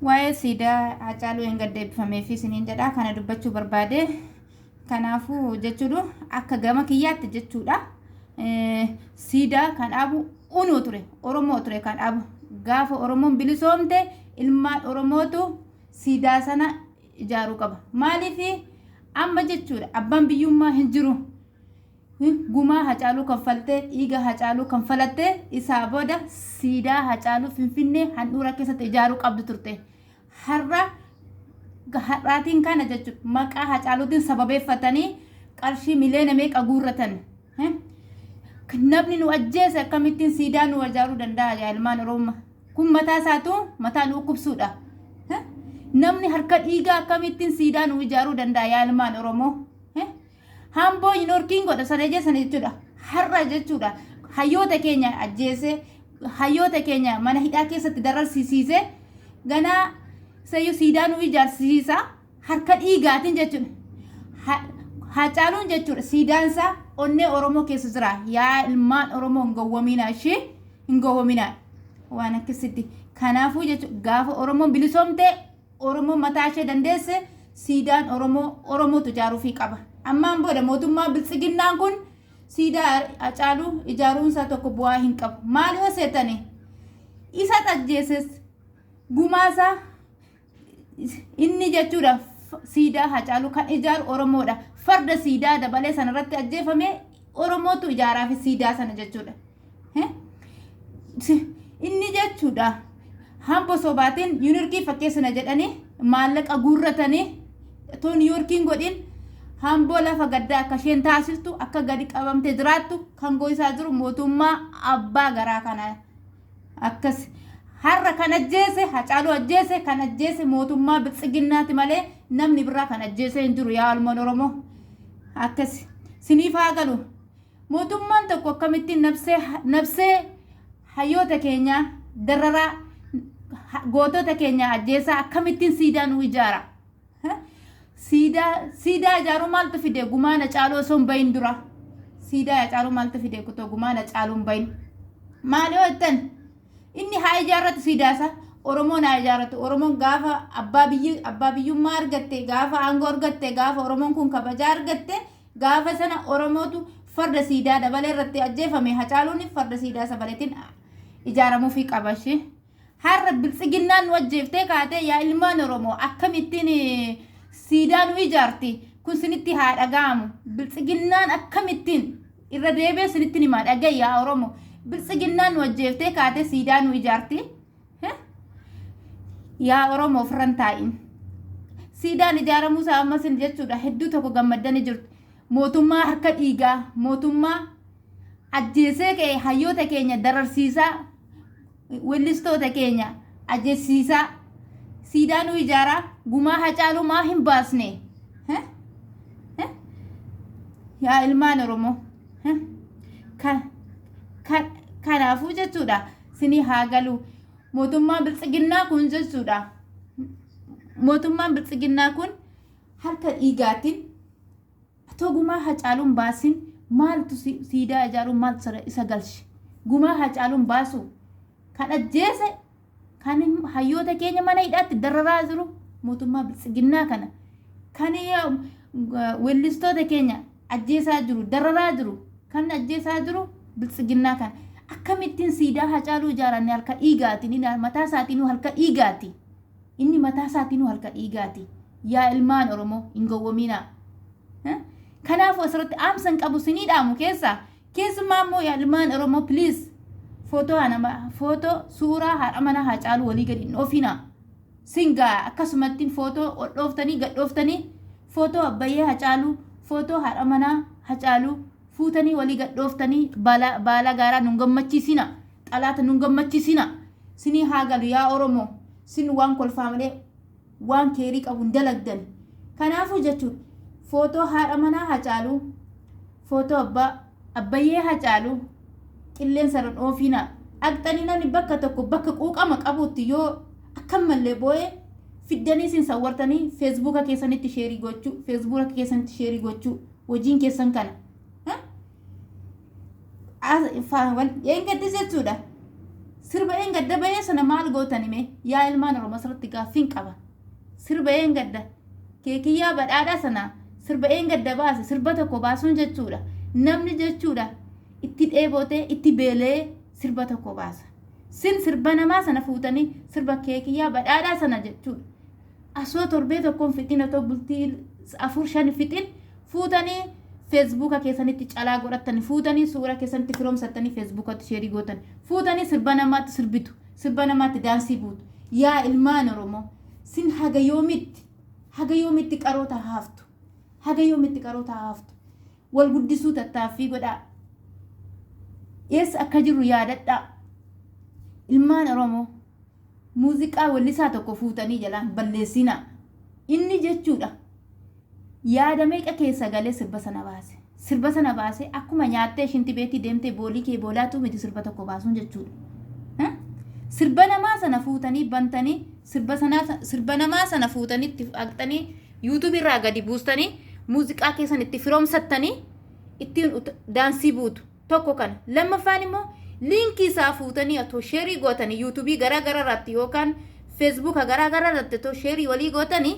waa'ee siidaa Hacaaluu hin gaddeeffamee fi isiniin jedha kana dubbachuu barbaade kanaafuu jechuudha akka gama kiyyaatti jechuudha siidaa kan dhaabu unuu ture Oromoo ture kan dhaabu gaafa Oromoon bilisoomte ilmaan Oromootu siidaa sana ijaaruu qaba maaliif amma jechuudha abbaan biyyummaa hin jiru gumaa Hacaaluu kanfaltee dhiiga Hacaaluu kanfalattee isaa booda siidaa Hacaaluu Finfinnee handhuura keessatti ijaaruu qabdu turte har'aatiin kana jechuudha maqaa Hacaaluutiin sababeeffatanii qarshii miliyoona meeqa guurratan namni nu ajjeese akkamittiin siidaa nu ijaaruu danda'a yaa ilmaan Oromoo kun mataa isaatu mataa nu kubsuudha namni harka dhiigaa akkamittiin siidaa nu ijaaruu danda'a yaa ilmaan Oromoo hamboo Yuuniyorkiin godha sana jechuudha har'a jechuudha hayyoota keenya ajjeese hayyoota keenya mana hidhaa keessatti dararsiise ganaa sayyuu siidaa nu ijaarsiisa harka dhiigaatiin jechuudha Hacaaluun jechuudha siidaansa onnee Oromoo keessa jira yaa ilmaan Oromoo hin gowwamina ishee hin gowwamina waan akkasitti kanaafuu jechuudha gaafa Oromoon bilisoomte Oromoo mataa ishee dandeesse siidaan Oromootu ijaaruufii qaba ammaan booda mootummaa biltsiginnaan kun siidaa Hacaaluu ijaaruunsaa tokko bu'aa hin qabu maali hoseetani isa ajjeeses gumaasa inni jechuudha siidaa Hacaaluu kan ijaaru Oromoodha farda siidaa dabalee sanarratti ajjeefame Oromootu ijaaraaf siidaa sana jechuudha inni jechuudha hamboo sobaatiin Yuuniyorkii fakkeessina jedhanii maallaqa guurratanii too Yuuniyorkiin godhin hamboo lafa gaddaa akka isheen taasistu akka gadi qabamte jiraattu kan goisaa jiru mootummaa abbaa garaa kana akkas har'a kan ajjeese Hacaaluu ajjeese kan ajjeese mootummaa biltsiginnaati malee namni biraa kan ajjeese hin jiru yaa ilmaan Oromoo akkas siniif haa galu mootummaan tokko akkamittiin nabsee hayyoota keenya dararaa gootota keenya ajjeesaa akkamittiin siidaa nu ijaara siidaa ijaaruu maaltu fide gumaan Hacaaluu osoo hin bahin dura siidaa Hacaaluu maaltu fide kutoo gumaan Hacaaluu hin bahin maali hojjetan inni haa ijaarratu siidaasa Oromoon haa ijaarratu Oromoon gaafa abbaa biyyummaa argatte gaafa aangoo argatte gaafa Oromoon kun kabajaa argatte gaafa sana Oromootu farda siidaa dabalee irratti ajjeefame Hacaaluun farda siidaa sabaleetiin ijaaramuufii qabashi har'a biltsiginnaan nu ajjeeftee kaatee yaa ilmaan Oromoo akkamittiin siidaa nu ijaarti kun sinitti haa dhaga'amu biltsiginnaan akkamittiin irra deebee sinitti himaa dhaga'i yaa Oromoo biltsiginnaan nu ajjeeftee kaatee siidaa nu ijaarti yaa Oromoo ofirran taa'in siidaan ijaaramuu isaa ammas jechuudha hedduu tokko gammaddanii jirtu mootummaa harka dhiigaa mootummaa ajjeesee ka'e hayyoota keenya dararsiisaa wellistoota keenya ajjeesiisaa siidaa nu ijaaraa gumaa Hacaaluu maa hin baasne yaa ilmaan Oromoo kanaafuu jechuudha sinii haa galu mootummaan biltsiginnaa kun jechuudha mootummaan biltsiginnaa kun harka dhiigaatiin atoo gumaa Hacaaluun baasin maaltu siidaa ijaaruun maaltu isa galche gumaa Hacaaluun baasu kan ajjeese kan hayyoota keenya mana hidhaatti dararaa jiru mootummaa biltsiginnaa kana kan wellistoota keenya ajjeesaa jiru dararaa jiru kan ajjeesaa jiru biltsiginnaa kana akkamittiin siidaa Hacaaluu ijaaranne harka dhiigaatiin inni mataa isaatiin harka dhiigaati inni mataa isaatiin harka dhiigaati yaa ilmaan Oromoo hin gowwomina kanaafuu asirratti aamsan qabu sinii dhaamu keessumaa immoo yaa ilmaan Oromoo please footoo suuraa haadha mana Hacaaluu walii gadi hin oofina singaa akkasumatti footoo dhooftanii gadhooftanii footoo abbayyee Hacaaluu footoo haadha mana Hacaaluu fuutanii walii gadhooftanii baala gaaraa nun gammachiisina xalaata nun gammachiisina sinii haa galu yaa Oromoo sin waan kolfaa malee waan keerii qabu hin dalagdan kanaafuu jechuudha footoo haadha mana Hacaaluu footoo abbayyee Hacaaluu qilleensa irra dhoofina aqxanii namni bakka tokko bakka quuqama qabutti yoo akkam mallee boo'ee fiddanii sin sawwartanii feesbuuka keessanitti sheerii gochuu hojiin keessan kana eeggaddi jechuudha sirba gadda bahee sana maal gootanime yaa ilmaan oromoo asirratti gaaffiin qaba. Sirba gadda keekiyyaa badhaadhaa sana sirba gadda baase sirba tokko baasuun jechuudha. Namni jechuudha itti dheebotee itti beelee sirba tokko baasa. Sin sirba namaa sana fuutanii sirba keekiyyaa badhaadhaa sana jechuudha. Asoo torbee tokkoon fixin otoo bultii 4-5 fixin fuutanii feesbuuka keessanitti calaa godhatanii fuutanii suura keessanitti firoomsattanii feesbuukatti sheerii gootan fuutanii sirba namaatti sirbitu sirba namaatti daansii buutu. Yaa ilmaan oromoo sin haga yoomitti qaroota haaftu wal guddisuu tattaaffii godhaa. Eessa akka jiru yaadadhaa. Ilmaan oromoo muuziqaa wallisaa tokko fuutanii jalaan balleessinaa. Inni jechuudha yaada meeqa keessa galee sirba sana baase akkuma nyaattee shinti beetii deemtee boolii kee boolaatu miti sirba tokko baasuun jechuudha. Sirba namaa sana fuutanii bantanii sirba namaa sana fuutanii itti haqxanii yuutuub irraa gadi buustanii muuziqaa keessan itti firoomsattanii ittiin daansii buutu tokko kana. Lammaffaan immoo liinkii isaa fuutanii otoo sheerii gootanii yuutuubii garaa garaa irratti yookaan feesbuuka garaa garaa irratti otoo sheerii walii gootanii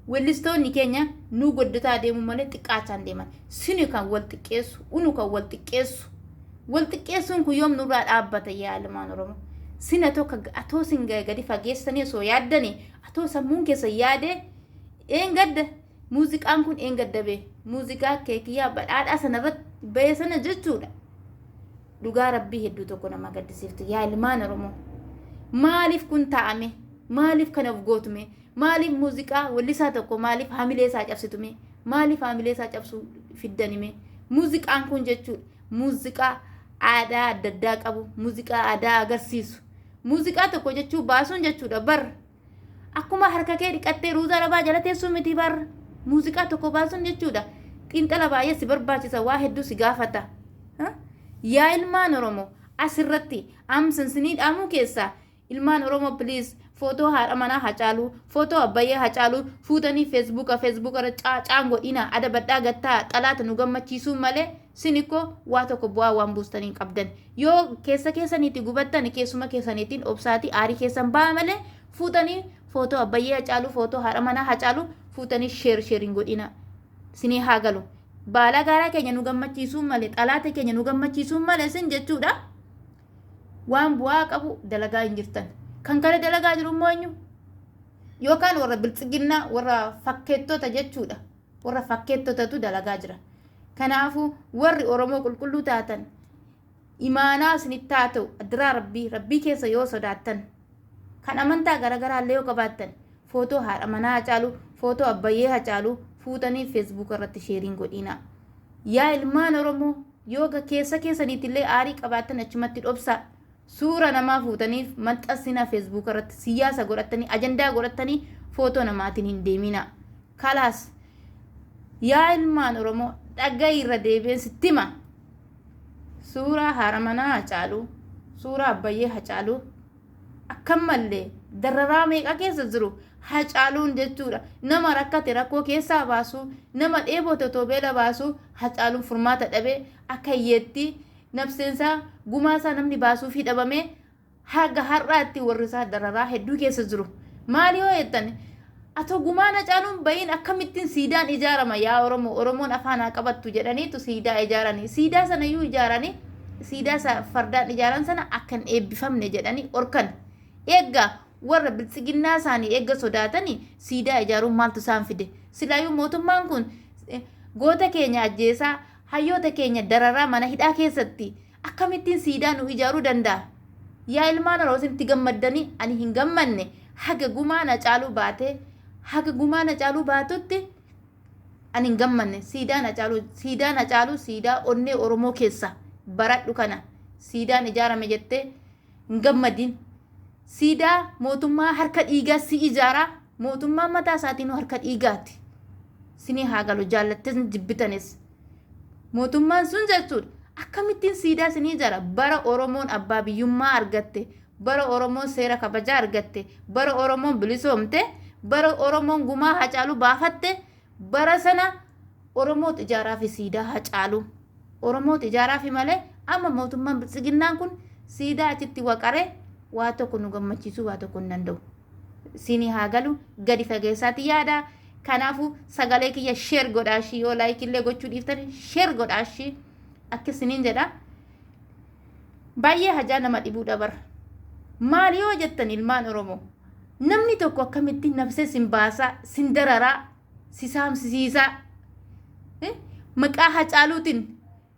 weellistoonni keenya nu goddataa deemu malee xiqqaachaan deeman. Sini kan wal xiqqeessu unu kan wal xiqqeessu. Wal xiqqeessuun kun yoom nurraa dhaabbata yaa ilmaan oromoo. Sina tokko atoo sin gadi fageessanii osoo yaaddanii atoo sammuun keessa yaadee gadda muuziqaan kun gadda bee muuziqaa keekiyyaa badhaadhaa sanarratti bahee sana jechuudha. Dhugaa rabbii hedduu tokko nama gaddisiiftu yaa ilmaan oromoo. Maaliif kun ta'ame? Maaliif kana of gootume? Maaliif muuziqaa wallisaa tokko maaliif haamilee isaa cabsitume? Maaliif haamilee isaa cabsuu fiddanime? Muuziqaan kun jechuudha muuziqaa aadaa adda addaa qabu, muuziqaa aadaa agarsiisu. Muuziqaa tokko jechuu baasuun jechuudha bar akkuma harka kee dhiqattee ruuza rabaa jala teessuu miti bar muuziqaa tokko baasuun jechuudha. Xiinxala baay'ee si barbaachisa, waa hedduu si gaafata. Yaa ilmaan oromoo asirratti amsansinii dhaamuu keessaa ilmaan oromoo please footoo haadha manaa Hacaaluu footoo abbayyee Hacaaluu fuutanii feesbuuka irra caacaan godhina adabadhaa gattaa xalaata nu gammachiisuu malee sinikoo waa tokko bu'aa waan buustanii qabdan. Yoo keessa keessaniitti gubattan keessuma keessaniitiin obsaatii aarii keessan ba'a malee fuutanii footoo abbayyee Hacaaluu footoo haadha manaa Hacaaluu fuutanii sheeriin godhina. Sinii haa galu. Baala gaaraa keenya nu gammachiisuu malee xalaata keenya nu gammachiisuu malee sin jechuudha. Waan bu'aa qabu dalagaa hin jirtan. Kan kana dalagaa jiru immoo eenyu? Yookaan warra biltsiginnaa warra fakkeettota jechuudha. Warra fakkeettotatu dalagaa jira. Kanaafuu warri oromoo qulqulluu taatan imaanaa isinitti haa ta'u addiraa rabbii keessa yoo sodaattan kan amantaa garaagaraa illee yoo qabaattan footoo haadha manaa Hacaaluu footoo abbayyee Hacaaluu fuutanii feesbuuk irratti sheeriin godhina. Yaa ilmaan oromoo yoo keessa keessaniitillee aarii qabaattan achumatti dhobsaa. Suura namaa fuutaniif maxxansina feesbuuk irratti siyaasa godhatanii ajandaa godhatanii footoo namaatiin hin deemina. Kalaas yaa ilmaan oromoo dhaggaa irra deebiin sittima. Suura haadha manaa Hacaaluu suura abbayyee Hacaaluu akkamallee dararaa meeqa keessa jiru Hacaaluun jechuudha. Nama rakkate rakkoo keessaa baasu nama dheebote otoo beela baasu Hacaaluun furmaata dhabee akka hiyyeetti nafseensaa gumaasaa namni baasuu fi dhabame haga har'aatti warri isaa dararaa hedduu keessa jiru. Maali yoo jettan atoo gumaan Hacaaluun bayin akkamittiin siidaan ijaarama yaa oromoo oromoon afaan haa qabattu jedhaniitu siidaa ijaaranii siidaa sana iyyuu ijaaranii siidaa fardaan ijaaran sana akkan eebbifamne jedhanii orkan eeggaa warra biltsiginnaa isaanii eegga sodaatanii siidaa ijaaruun maaltu isaan fide? Silaayyuu mootummaan kun goota keenya ajjeesaa hayyoota keenya dararaa mana hidhaa keessatti akkamittiin siidaa nu ijaaruu danda'a? Yaa ilmaan oromoo isinitti gammaddanii ani hin gammanne haga gumaan Hacaaluu baatutti ani hin gammanne. Siidaan Hacaaluu siidaa onnee oromoo keessa baradhu kana siidaan ijaarame jettee hin gammadin. Siidaa mootummaa harka dhiigaa si ijaaraa mootummaan mataa isaatiin harka dhiigaati. Sinii haa galu jaallattes jibbitanis. Mootummaan sun jechuudha akkamittiin siidaa sinii ijaara? Bara oromoon abbaa biyyummaa argatte, bara oromoon seera kabajaa argatte, bara oromoon bilisoomte, bara oromoon gumaa Hacaaluu baafatte, bara sana oromoot ijaaraa fi siidaa Hacaaluu oromoot ijaaraa fi malee amma mootummaan biltsiginnaan kun siidaa achitti waqare waa tokko nu gammachiisu waa tokko hin danda'u. Sinii haa galu gadi fageessaatti yaada. Kanaafuu sagalee kiyya sheer godhaashi yoo laayikillee gochuu dhiiftan sheer godhaashi akkasiniin jedha. Baay'ee hajaa nama dhibuudha bara. Maal yoo jettan ilmaan Oromoo namni tokko akkamitti nafsee sin baasaa sin dararaa si saamsisiisaa maqaa Hacaaluutiin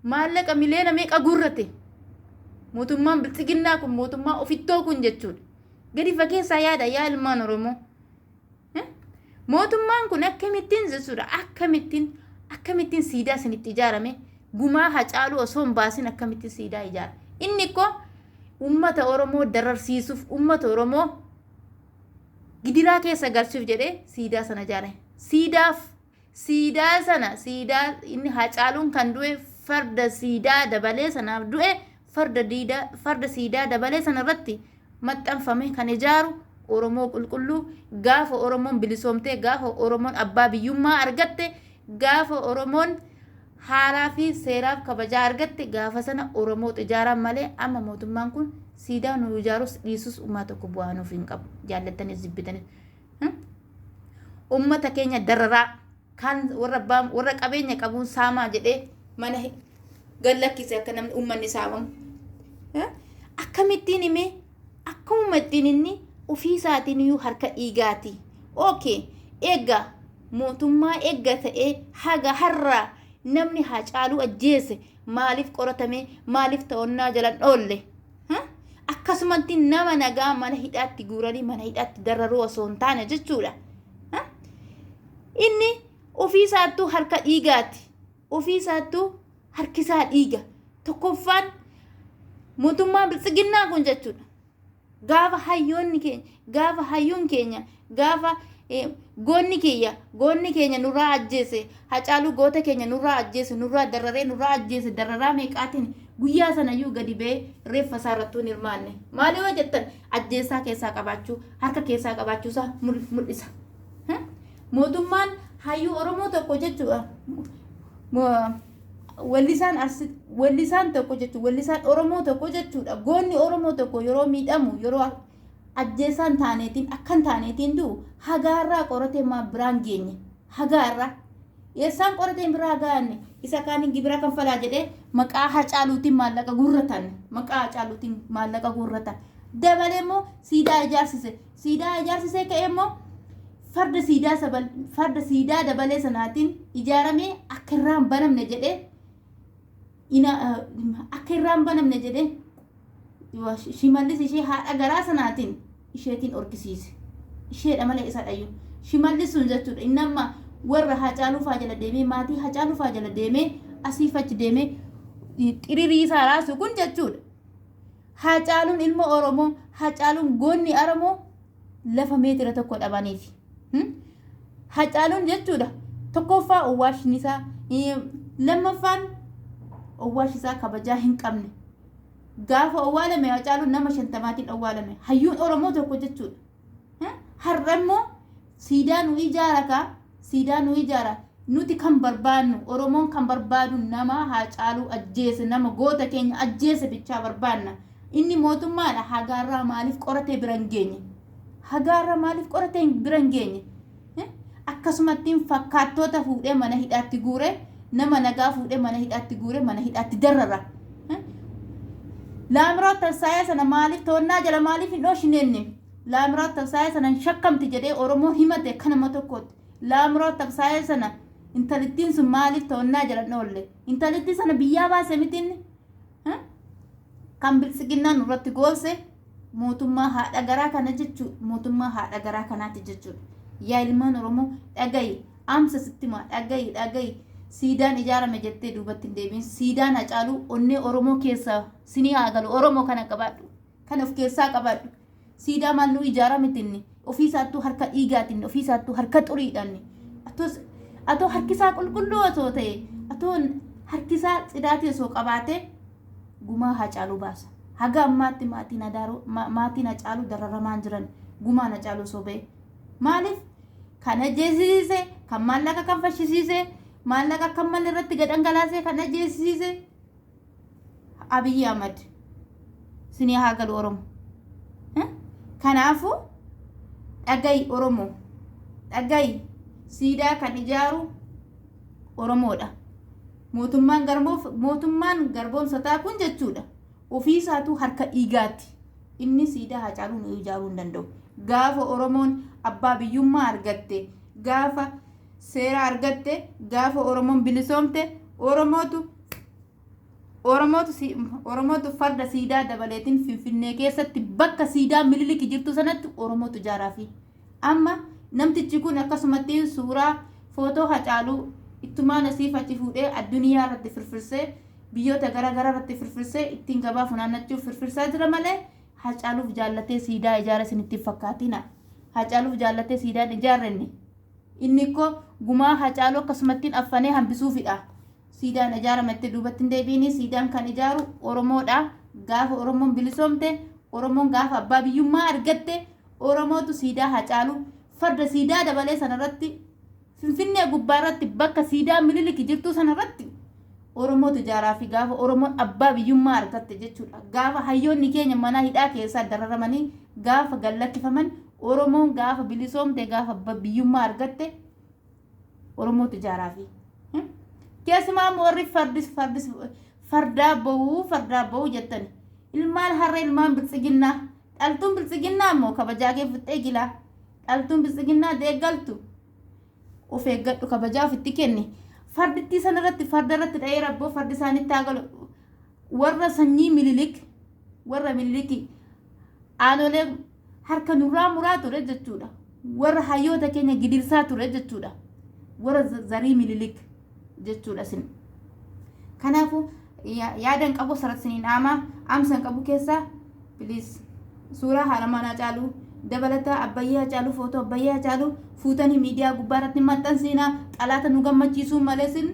maallaqa miliyoona meeqa guurrate. Mootummaan biltsiginnaa kun mootummaa ofittoo kun jechuudha. Gadi fageessaa yaada yaa ilmaan Oromoo. Mootummaan kun akkamittiin jechuudha akkamittiin siidaa isinitti ijaarame gumaa Hacaaluu osoo hin baasin akkamittiin siidaa ijaara. Inni ko ummata Oromoo dararsiisuuf ummata Oromoo gidiraa keessa galchuuf jedhee siidaa sana ijaare. Siidaa sana inni Hacaaluun kan du'e farda siidaa dabalee sanaaf du'e farda siidaa dabalee sana irratti maxxanfame kan ijaaru Oromoo qulqulluu gaafa Oromoon bilisoomtee gaafa Oromoon abbaa biyyummaa argatte gaafa Oromoon haaraa fi seeraaf kabajaa argatte gaafa sana Oromootu ijaaraan malee amma mootummaan kun siidaa nu ijaarus dhiisus uummata tokko bu'aa nuuf hin qabu jaallattanis jibbitanis. Uummata keenya dararaa kan warra qabeenya qabuun saamaa jedhee mana gallakkise akka namni uummanni saamamu. Akkamittiin himee akkuma ittiin inni ofii isaatiin iyyuu harka dhiigaati. Okay, eegga mootummaa eegga ta'ee haga har'aa namni Hacaaluu ajjeese maaliif qoratame maaliif to'annaa jalan oolle? Akkasumatti nama nagaa mana hidhaatti guuranii mana hidhaatti dararuu osoo hin taane jechuudha. Inni ofii isaattuu harka dhiigaati. Ofii isaattuu harkisaa dhiiga. Tokkoffaan mootummaan biltsiginnaa kun jechuudha. Gaafa hayyuun keenya gaafa goonni keenya nurraa ajjeese Hacaaluu goota keenya nurraa ajjeese nurraa dararee nurraa ajjeese dararaa meeqaatiin guyyaa sanayyuu gadi ba'ee reeffa isaa irrattuu hin hirmaanne. Maali yoo jettan ajjeessaa keessaa qabaachuu harka keessaa qabaachuusaa mul'isa. Mootummaan hayyuu Oromoo tokko jechuudha. Wallisaan tokko jechuudha. Wallisaan Oromoo tokko jechuudha. Goonni Oromoo tokko yeroo miidhamu yeroo ajjeesaan taaneetiin akkan taaneetiin du'u hagaarraa qoratee biraan geenye. Hagaarraa eessaan qorateen biraa gaanne isa kaaniin gibira kanfalaa jedhee maqaa Hacaaluutiin maallaqa guurratan. Maqaa Hacaaluutiin maallaqa guurratan. Dabalee immoo siidaa ijaarsise. Siidaa ijaarsisee ka'ee immoo farda siidaa dabalee sanaatiin ijaaramee akka irraan banamne jedhee Shimallis ishee haadha garaa sanaatiin isheetiin orkisiise. Isheedha malee isa dhayyu. Shimallis sun jechuudha. Inni amma warra Hacaaluu faa jala deemee maatii Hacaaluu faa jala deemee asiif achi deemee xiriirii isaa raasu kun jechuudha. Hacaaluun ilma Oromoo Hacaaluun goonni Oromoo lafa meetira tokko dhabaniif. Hacaaluun jechuudha. Tokkoffaa owwaashni isaa lammaffaan owwaash isaa kabajaa hin qabne. Gaafa owwaalame Hacaaluun nama 50 owwaalame. Hayyuun Oromoo tokko jechuudha. Har'a immoo siidaa nu ijaara nuti kan barbaannu Oromoon kan barbaadu nama Hacaaluu ajjeese nama goota keenya ajjeese bichaa barbaanna. Inni mootummaadha hagaarraa maaliif qoratee biran geenye? Hagaarraa maaliif qoratee biran geenye? Akkasumattiin fakkaattoota fuudhee mana hidhaatti guure nama nagaa fuudhee mana hidhaatti guure mana hidhaatti darara. Laamiroo Tasaayyaa sana maaliif to'annaa jala maaliif hin dhooshinenne? Laamiroo Tasaayyaa sana shakkamti jedhee Oromoo himate kanama tokkotti. Laamiroo Tasaayyaa sana intalittiin sun maaliif to'annaa jala dhoolle? Intalittiin sana biyyaa baase mitiin kan biltsiginnaa nurratti goose mootummaa haadha garaa kana jechuudha. Mootummaa haadha garaa kanaati jechuudha. Yaa ilmaan Oromoo dhagayi amsa sittima dhagayi. Siidaan ijaarame jettee duubatti hin deebiin. Siidaan Hacaaluu onnee Oromoo keessa sinii haa galu. Oromoo kana qabaadhu. Kan of keessaa qabaadhu. Siidaa maal nu ijaarame tinni. Ofiisaattuu harka dhiigaatiin ofiisaattuu harka xuriidhaan. Atoo harkisaa qulqulluu osoo ta'e atoo harkisaa cidaatii osoo qabaate gumaa Hacaaluu baasa. Haga ammaatti maatiin Hacaaluu dararamaan jiran gumaan Hacaaluu osoo ba'e. Maaliif? Kan ajjeesisiise, kan maallaqa kan fashisiise, maallaqa kan malee irratti gadhangalaasee kan ajjeesisiise Abiyyi Ahmad. sinii haa galu Oromoo. Kanaafuu dhagayi Oromoo dhagayi siidaa kan ijaaru Oromoodha. Mootummaan garboomsataa kun jechuudha ofii isaatu harka dhiigaatti inni siidaa Hacaaluu nu ijaaruu hin danda'u. Gaafa Oromoon abbaa biyyummaa argatte gaafa seera argatte gaafa Oromoon bilisoomte Oromootu farda siidaa dabaleetiin Finfinnee keessatti bakka siidaa Minilik jirtu sanatti Oromootu ijaaraafi. Amma namtichi kun akkasumatti suuraa footoo Hacaaluu ittumaan asii fachi fuudhee addunyaa irratti firfirsee biyyoota garaagaraa irratti firfirsee ittiin gabaa funaannachuuf firfirsaa jira malee Hacaaluuf jaallatee siidaa ijaara isinitti fakkaatina. Hacaaluuf jaallatee siidaa ijaarrenne inni ko gumaa Hacaaluu akkasumatti affanee hambisuufidha. Siidaan ijaarametti duubatti hin deebiini. Siidaan kan ijaaru Oromoodha. Gaafa Oromoon bilisoomte Oromoon gaafa abbaa biyyummaa argatte Oromootu siidaa Hacaaluu farda siidaa dabalee sanarratti Finfinnee gubbaarratti bakka siidaa Minilik jirtu sanarratti Oromootu ijaaraafi gaafa Oromoon abbaa biyyummaa argatte jechuudha. Gaafa hayyoonni keenya mana hidhaa keessaa dararamanii gaafa gallakkifaman Oromoon gaafa bilisoomte gaafa abbaa biyyummaa argatte Oromootu ijaaraafi. Keessumaa warri fardaa ba'uu jettan ilmaan harree ilmaan biltsiginnaa dhaltuun biltsiginnaa immoo kabajaa kee fixxee gilaa dhaltuun biltsiginnaa deeggaltu of eeggadhu kabajaa ofitti kenni. Fardittii sanarratti farda irratti dha'ee rabboo fardi isaanitti haa galu. Warra sanyii Miniliki aanolee harka nurraa muraa ture jechuudha. Warra hayyoota keenya gidirsaa ture jechuudha. Warra zarii Minilik jechuudha sin. Kanaafuu yaadan qabu sarat siniin dhaamaa amsan qabu keessaa please suuraa haala manaa Hacaaluu dabalata abbayyaa Hacaaluu footoo abbayyaa Hacaaluu fuutanii miidiyaa gubbaarratti maxxansiinaa. Xalaata nu gammachiisuu malee sin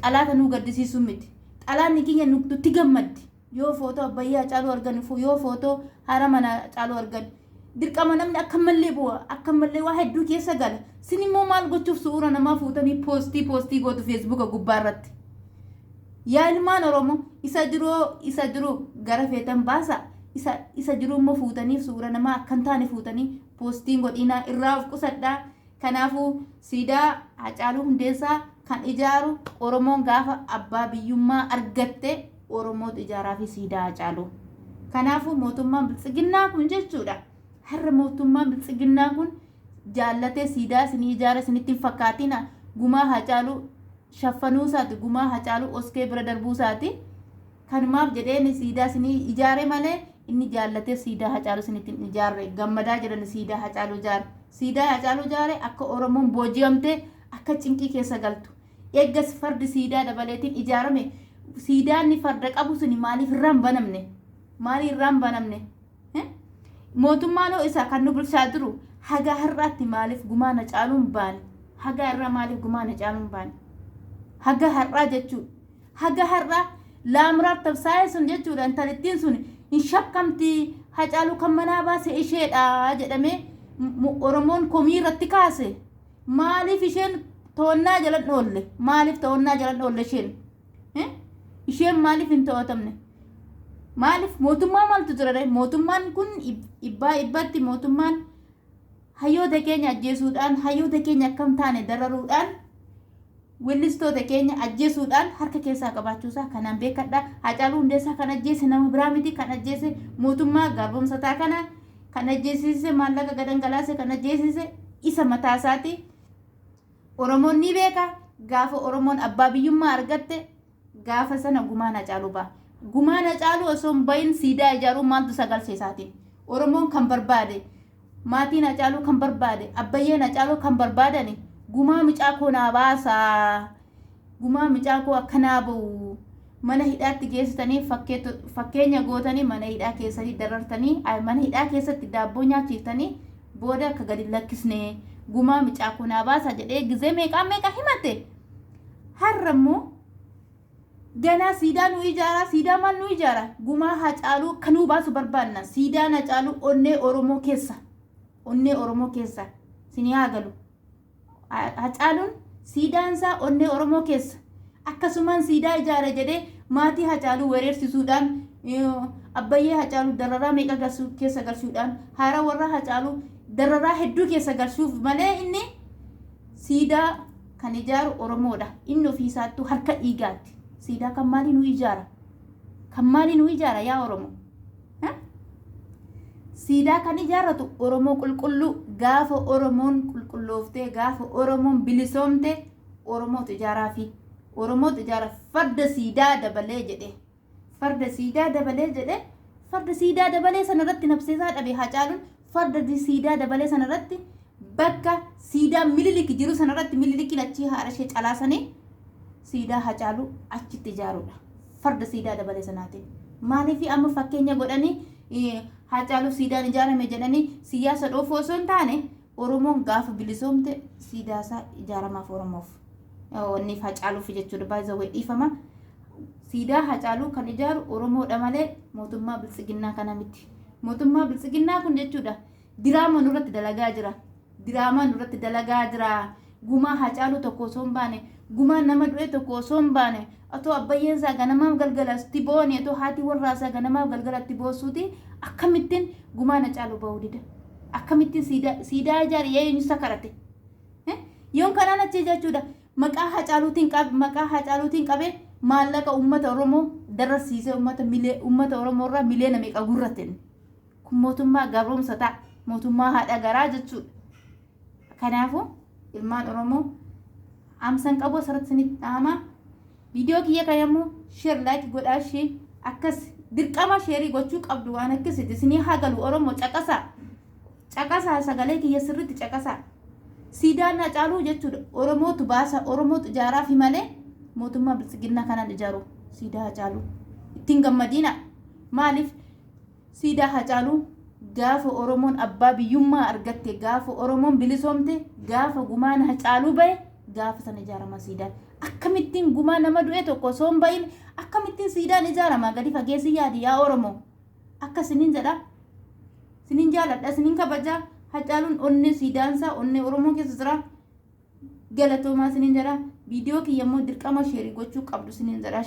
xalaata nu gaddisiisuu miti. Xalaanni keenya nutti gammaddi yoo footoo abbayyaa Hacaaluu argan yoo footoo haala manaa Hacaaluu argan dirqama namni akka mallee bu'a akka mallee waa hedduu keessa gala. Sin immoo maal gochuuf suura namaa fuutanii poostii gootu feesbuuka gubbaarratti. Yaa ilmaan Oromoo isa jiru gara feetan baasa. Isa jiru immoo fuutanii suura namaa akka hin taane fuutanii poostiin godhinaa irraa of qusadhaa. Kanaafuu siidaa Hacaaluu Hundeessaa kan ijaaru Oromoon gaafa abbaa biyyummaa argatte Oromootu ijaaraafi siidaa Hacaaluu. Kanaafuu mootummaan biltsiginnaa kun jechuudha. Har'a mootummaan biltsiginnaa kun jaallatee siidaa isinii ijaara isinitti hin fakkaatina. Gumaa Hacaaluu shaffanuu isaati gumaa Hacaaluu oskee bira darbuu isaati. Kanumaaf jedheen siidaa isinii ijaare malee inni jaallatee siidaa Hacaaluu isinitti hin ijaarre. Gammadaa jedhan siidaa Hacaaluu ijaare. Siidaa Hacaaluu ijaare akka Oromoon booji'amte akka cinqii keessa galtu. Eeggas fardi siidaa dabaleetiin ijaarame siidaan farda qabu suni maaliif irraan banamne? Mootummaan isaa kan nu bulchaa jiru haga har'aatti maaliif gumaa Hacaaluu hin baane? Haga irraa maaliif gumaa Hacaaluu hin baane? Haga har'aa jechuudha. Haga har'aa laamraaf tabsaa'ee sun jechuudha intalittiin sun hin shakkamti Hacaaluu kan manaa baase isheedha jedhamee Oromoon komii irratti kaase. Maaliif isheen to'annaa jala oolle? Maaliif to'annaa jala oolle isheen? Isheen maaliif hin to'atamne? Maaliif mootummaa maaltu jira? Mootummaan kun ibbatti mootummaan hayyoota keenya ajjeesuudhaan hayyoota keenya akkam taane dararuudhaan weellistoota keenya ajjeesuudhaan harka keessaa qabaachuusaa kanaan beekadha. Hacaaluu Hundeessaa kan ajjeese nama biraa miti. Kan ajjeese mootummaa garboomsataa kana kan ajjeesise maallaqa gadangalaase kan ajjeesise isa mataa isaati. Oromoon ni beeka gaafa Oromoon abbaa biyyummaa argatte gaafa sana gumaan Hacaaluu ba'a. Gumaan Hacaaluu osoo hin bahin siidaa ijaaruu maaltu sagalse isaatiin? Oromoon kan barbaade maatiin Hacaaluu kan barbaade abbayyeen Hacaaluu kan barbaadani gumaa mucaa koo naa baasaa. Gumaa mucaa koo akkanaa ba'u mana hidhaatti geessitanii fakkeenya gootanii mana hidhaa keessatti darartanii mana hidhaa keessatti daabboo nyaachiftanii booda akka gadi lakkisne gumaa mucaa koo naa baasaa jedhee gizee meeqa himate. Har'a immoo ganaa siidaa nu ijaara. Siidaa maal nu ijaara? Gumaa Hacaaluu kanuu baasu barbaanna. Siidaan Hacaaluu onnee Oromoo keessa sinii haa galu. Hacaaluun siidaan isaa onnee Oromoo keessa akkasumaan siidaa ijaara jedhee maatii Hacaaluu weerarsiisuudhaan abbayyee Hacaaluu dararaa meeqa keessa galchuudhaan haara warra Hacaaluu dararaa hedduu keessa galchuuf malee inni siidaa kan ijaaru Oromoodha. Inni ofiisaattuu harka dhiigaatti. Siidaa kan maali nu ijaara? Kan maali nu ijaara yaa Oromoo? Siidaa kan ijaarratu Oromoo qulqulluu gaafa Oromoon qulqullooftee gaafa Oromoon bilisoomte Oromootu ijaaraa fi Oromootu ijaara farda siidaa dabalee jedhe. Farda siidaa dabalee jedhe. Farda siidaa dabalee sanarratti nabseesaa dhabe Hacaaluun farda siidaa dabalee sanarratti bakka siidaa Minilik jiru sanarratti Minilikiin achi haadha ishee calaasanii siidaa Hacaaluu achitti ijaaruudha. Farda siidaa dabalee sanaatiin. Maaliif amma fakkeenya godhanii Hacaaluu siidaan ijaarame jedhanii siyaasa dhoofuu osoo hin taane Oromoon gaafa bilisoomte siidaasaa ijaaramaaf Oromoof. Wanni Hacaaluuf jechuudha baay'ee dhiifama. Siidaa Hacaaluu kan ijaaru Oromoodha malee mootummaa biltsiginnaa kana miti. Mootummaa biltsiginnaa kun jechuudha diraamaa nurratti dalagaa jira. Diraamaa nurratti dalagaa jira. Gumaa Hacaaluu tokko osoo hin baane, gumaa nama du'e tokko osoo hin baane, atoo abbayyeen isaa ganamaaf galgalatti boone, atoo haati warraa isaa ganamaaf galgalatti boosuuti akkamittiin gumaan Hacaaluu bahuu dida? Akkamittiin siidaa ijaare eenyu sakarate? Yoon kanaan achi jechuudha maqaa Hacaaluutiin qabee maallaqa uummata Oromoo dararsiisee uummata Oromoo irraa miliyoona meeqa gurraten. Kun mootummaa gabroomsa ta'a. Mootummaa haadha garaa jechuudha. Kanaafuu ilmaan Oromoo amsan qabu asirratti isinitti dhahama. Viidiyoo kiyya kan yommuu sheer laayik godhaa ishee akkas dirqama sheerii gochuu qabdu waan akkasitti isinii hagalu Oromoo caqasaa. Caqasaa sagalee kiyya sirriitti caqasaa. Siidaan Hacaaluu jechuudha Oromootu baasa Oromootu ijaaraa fi malee mootummaa biltsiginnaa kanaan ijaaru siidaa Hacaaluu. Ittiin gammadiina. Maaliif siidaa Hacaaluu gaafa Oromoon abbaa biyyummaa argatte gaafa Oromoon bilisoomte gaafa gumaan Hacaaluu bahe gaafa sana ijaarama siidaan. Akkamittiin gumaa nama du'e tokko osoo hin bahin akkamittiin siidaan ijaarama gadi fageessi yaadi yaa Oromoo. Akka siniin jedha. Siniin jaaladha siniin kabajaa. Hacaaluun onnee siidaansaa onnee Oromoo keessa jira. Galatoomaa siniin jedha. Viidiyoo kiyya immoo dirqama sheerii gochuu qabdu siniin jedha.